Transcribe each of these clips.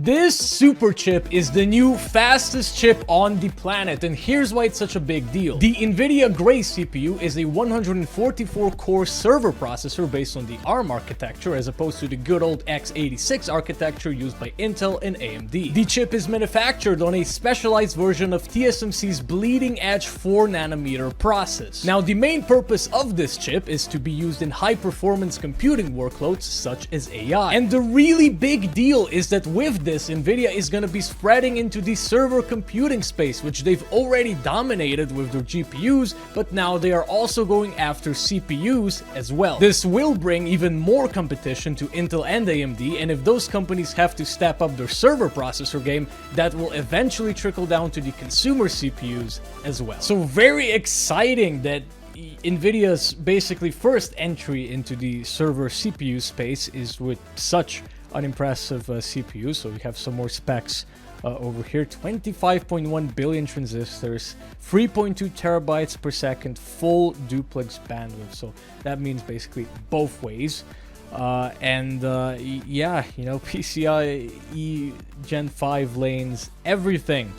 This super chip is the new fastest chip on the planet, and here's why it's such a big deal. The Nvidia Gray CPU is a 144-core server processor based on the ARM architecture as opposed to the good old x86 architecture used by Intel and AMD. The chip is manufactured on a specialized version of TSMC's bleeding-edge 4nm process. Now, the main purpose of this chip is to be used in high-performance computing workloads such as AI. And the really big deal is that with this, Nvidia is going to be spreading into the server computing space, which they've already dominated with their GPUs, but now they are also going after CPUs as well. This will bring even more competition to Intel and AMD, and if those companies have to step up their server processor game, that will eventually trickle down to the consumer CPUs as well. So very exciting that Nvidia's basically first entry into the server CPU space is with such an impressive CPU. So we have some more specs over here. 25.1 billion transistors, 3.2 terabytes per second, full duplex bandwidth. So that means basically both ways. Yeah, you know, PCIe Gen 5 lanes, everything.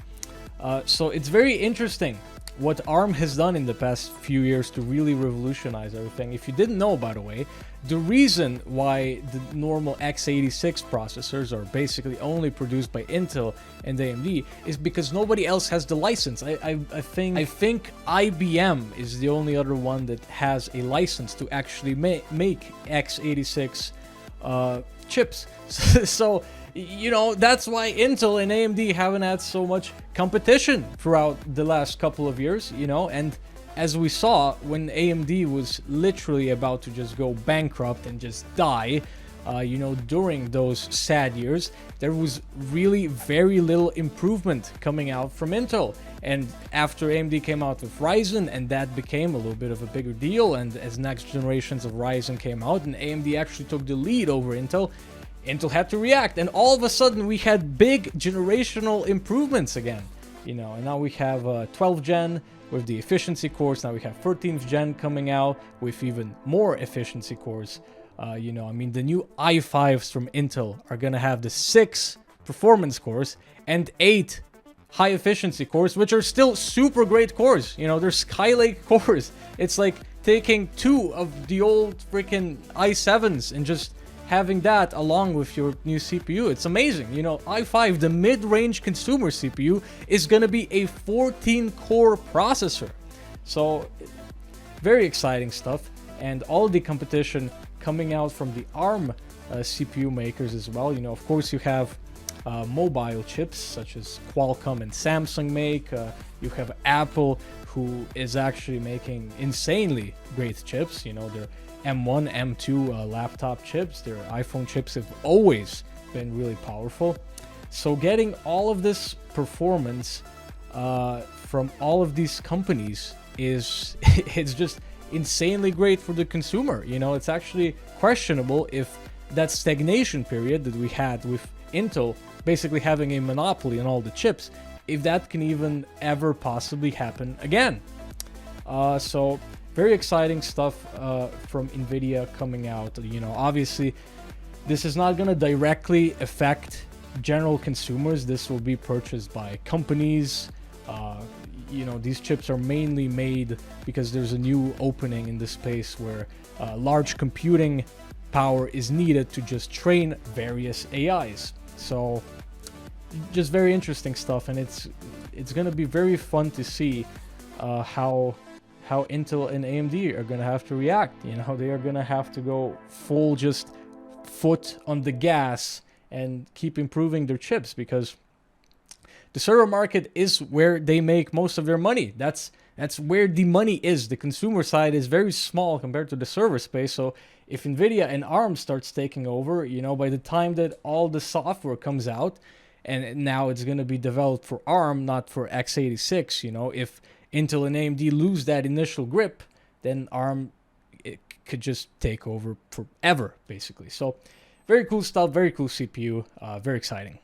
So it's very interesting what ARM has done in the past few years to really revolutionize everything. If you didn't know, by the way, the reason why the normal x86 processors are basically only produced by Intel and AMD is because nobody else has the license. I think IBM is the only other one that has a license to actually make x86 chips. So you know, that's why Intel and AMD haven't had so much competition throughout the last couple of years, you know. And as we saw, when AMD was literally about to just go bankrupt and just die, you know, during those sad years, there was really very little improvement coming out from Intel. And after AMD came out with Ryzen, and that became a little bit of a bigger deal, and as next generations of Ryzen came out and AMD actually took the lead over Intel, Intel had to react, and all of a sudden we had big generational improvements again, you know. And now we have 12th gen with the efficiency cores. Now we have 13th gen coming out with even more efficiency cores. You know, I mean, the new i5s from Intel are gonna have the 6 performance cores and 8 high efficiency cores, which are still super great cores. You know, they're Skylake cores. It's like taking 2 of the old freaking i7s and just having that along with your new CPU. It's amazing. You know, i5, the mid-range consumer CPU, is going to be a 14-core processor. So, very exciting stuff. And all the competition coming out from the ARM CPU makers as well. You know, of course, you have mobile chips such as Qualcomm and Samsung make. You have Apple, who is actually making insanely great chips. You know, they're M1, M2 laptop chips. Their iPhone chips have always been really powerful. So getting all of this performance from all of these companies is it's just insanely great for the consumer. You know, it's actually questionable if that stagnation period that we had with Intel basically having a monopoly on all the chips, if that can even ever possibly happen again. So very exciting stuff from Nvidia coming out. You know, obviously, this is not going to directly affect general consumers. This will be purchased by companies. You know, these chips are mainly made because there's a new opening in the space where large computing power is needed to just train various AIs. So, just very interesting stuff, and it's going to be very fun to see how Intel and AMD are going to have to react. You know, they are going to have to go full just foot on the gas and keep improving their chips, because the server market is where they make most of their money. That's where the money is. The consumer side is very small compared to the server space. So if Nvidia and ARM starts taking over, you know, by the time that all the software comes out, and now it's going to be developed for ARM, not for x86, you know, if Intel and AMD lose that initial grip, then ARM, it could just take over forever, basically. So very cool stuff, very cool CPU, very exciting.